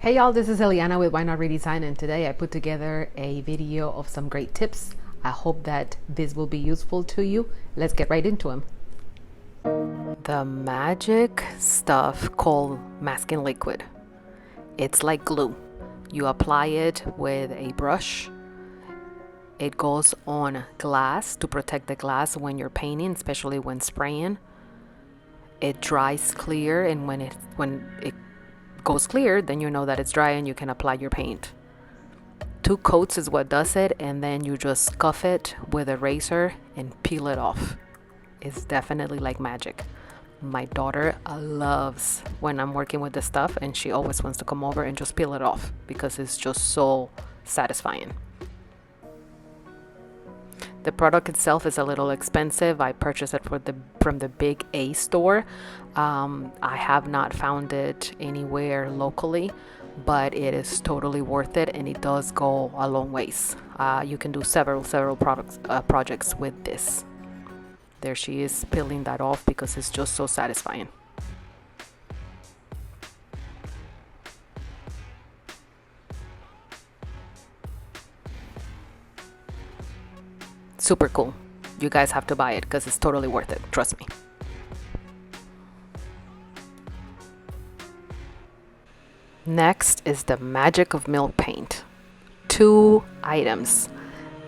Hey y'all, this is Eliana with Why Not Redesign, and today I put together a video of some great tips. I hope that this will be useful to you. Let's get right into them. The magic stuff called masking liquid. It's like glue. You apply it with a brush. It goes on glass to protect the glass when you're painting, especially when spraying. It dries clear, and when it goes clear, then you know that it's dry and you can apply your paint. 2 coats is what does it, and then you just scuff it with a razor and peel it off. It's definitely like magic. My daughter loves when I'm working with this stuff, and she always wants to come over and just peel it off because it's just so satisfying. The product itself is a little expensive. I purchased it from the Big A store. I have not found it anywhere locally, but it is totally worth it, and it does go a long ways. You can do several projects with this. There she is peeling that off because it's just so satisfying. Super cool. You guys have to buy it because it's totally worth it. Trust me. Next is the magic of milk paint. 2 items,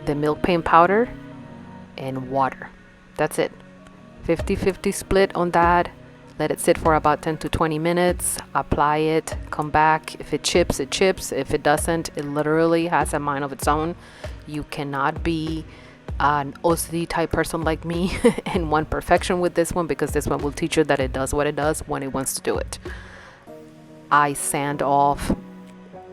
the milk paint powder and water. That's it. 50-50 split on that. Let it sit for about 10 to 20 minutes. Apply it, come back. If it chips, it chips. If it doesn't, it literally has a mind of its own. You cannot be an OCD type person like me and want perfection with this one, because this one will teach you that it does what it does when it wants to do it. I sand off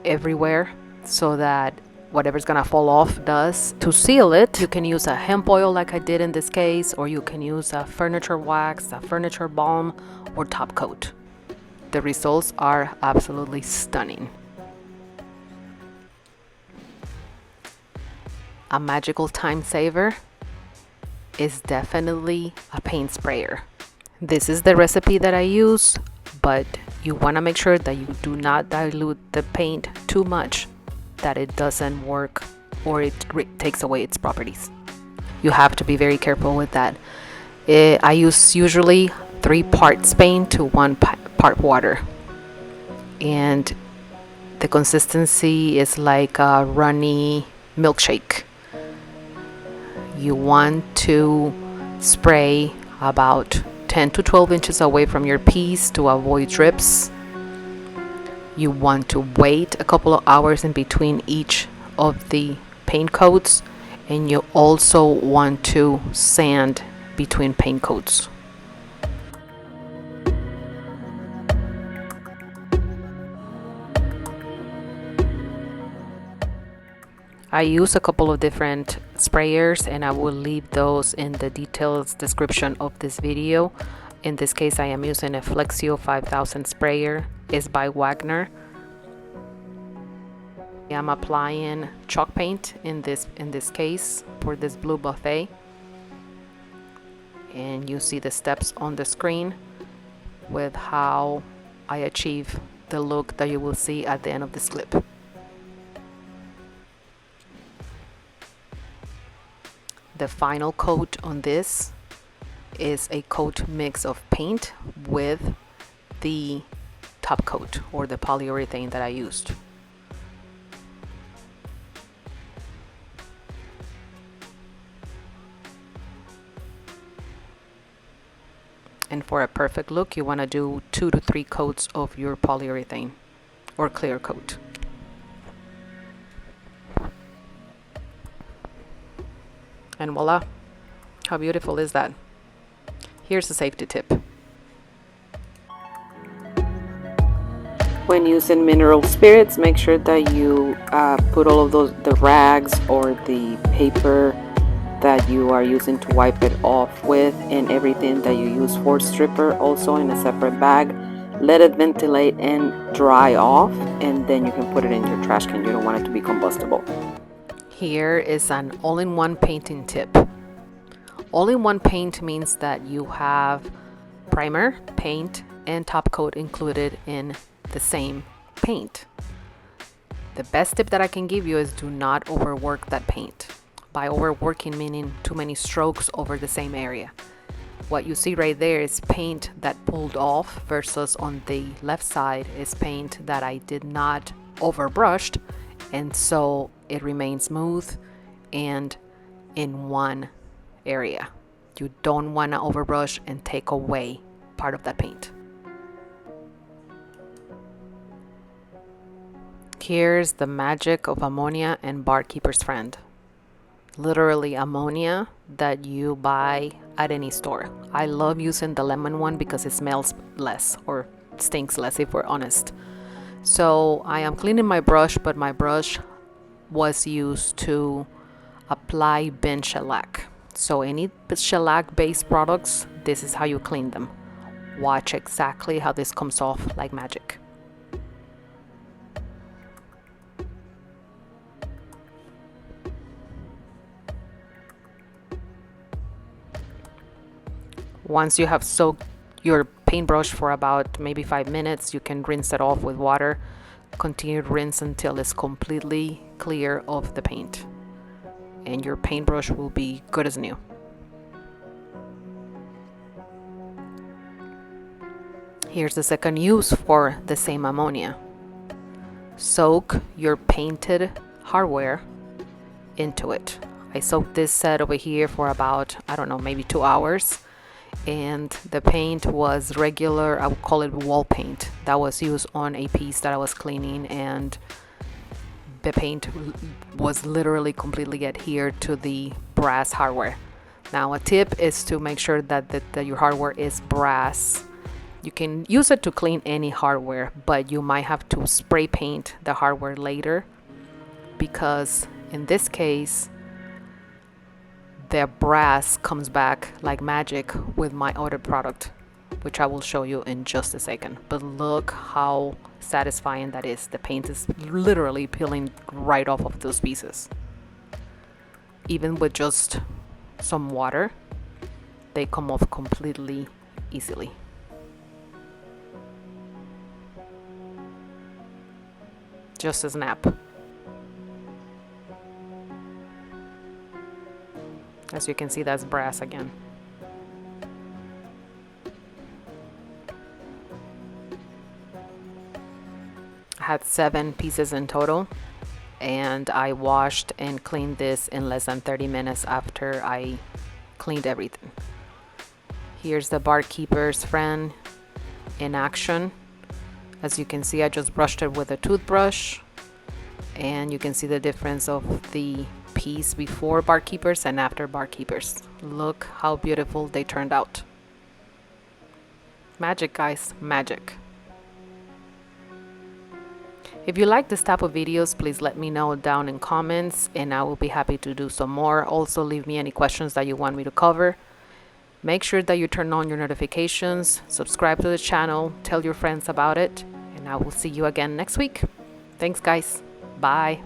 everywhere so that whatever's gonna fall off does. To seal it, you can use a hemp oil like I did in this case, or you can use a furniture wax, a furniture balm, or top coat. The results are absolutely stunning. A magical time saver is definitely a paint sprayer. This is the recipe that I use, but you want to make sure that you do not dilute the paint too much, that it doesn't work or it takes away its properties. You have to be very careful with that. I use usually 3 parts paint to 1 part water, and the consistency is like a runny milkshake. You want to spray about 10 to 12 inches away from your piece to avoid drips. You want to wait a couple of hours in between each of the paint coats, and you also want to sand between paint coats. I use a couple of different sprayers, and I will leave those in the details description of this video. In this case, I am using a Flexio 5000 sprayer. It's by Wagner. I'm applying chalk paint in this case for this blue buffet, and you see the steps on the screen with how I achieve the look that you will see at the end of this clip. The final coat on this is a coat mix of paint with the top coat or the polyurethane that I used. And for a perfect look, you want to do 2 to 3 coats of your polyurethane or clear coat. And voila, how beautiful is that? Here's a safety tip. When using mineral spirits, make sure that you put all of the rags or the paper that you are using to wipe it off with, and everything that you use for stripper also in a separate bag. Let it ventilate and dry off, and then you can put it in your trash can. You don't want it to be combustible. Here is an all-in-one painting tip. All-in-one paint means that you have primer, paint, and top coat included in the same paint. The best tip that I can give you is do not overwork that paint. By overworking, meaning too many strokes over the same area. What you see right there is paint that pulled off versus on the left side is paint that I did not overbrushed, and so it remains smooth and in one area. You don't want to overbrush and take away part of that paint. Here's the magic of ammonia and barkeeper's friend. Literally ammonia that you buy at any store. I love using the lemon one because it smells less or stinks less, if we're honest. So I am cleaning my brush, but my brush was used to apply bench shellac. So any shellac based products, this is how you clean them. Watch exactly how this comes off like magic. Once you have soaked your paintbrush for about maybe 5 minutes, you can rinse it off with water. Continue to rinse until it's completely clear of the paint. And your paintbrush will be good as new. Here's the second use for the same ammonia. Soak your painted hardware into it. I soaked this set over here for about, I don't know, maybe 2 hours. And the paint was regular, I would call it wall paint, that was used on a piece that I was cleaning, and the paint was literally completely adhered to the brass hardware. Now a tip is to make sure that your hardware is brass. You can use it to clean any hardware, but you might have to spray paint the hardware later, because in this case the brass comes back like magic with my other product, which I will show you in just a second. But look how satisfying that is. The paint is literally peeling right off of those pieces. Even with just some water, they come off completely easily. Just a snap. As you can see, that's brass again. I had 7 pieces in total, and I washed and cleaned this in less than 30 minutes after I cleaned everything. Here's the barkeeper's friend in action. As you can see, I just brushed it with a toothbrush, and you can see the difference of the piece before barkeepers and after barkeepers. Look how beautiful they turned out. Magic, guys, magic. If you like this type of videos, please let me know down in comments, and I will be happy to do some more. Also, leave me any questions that you want me to cover. Make sure that you turn on your notifications, subscribe to the channel, tell your friends about it, and I will see you again next week. Thanks, guys. Bye.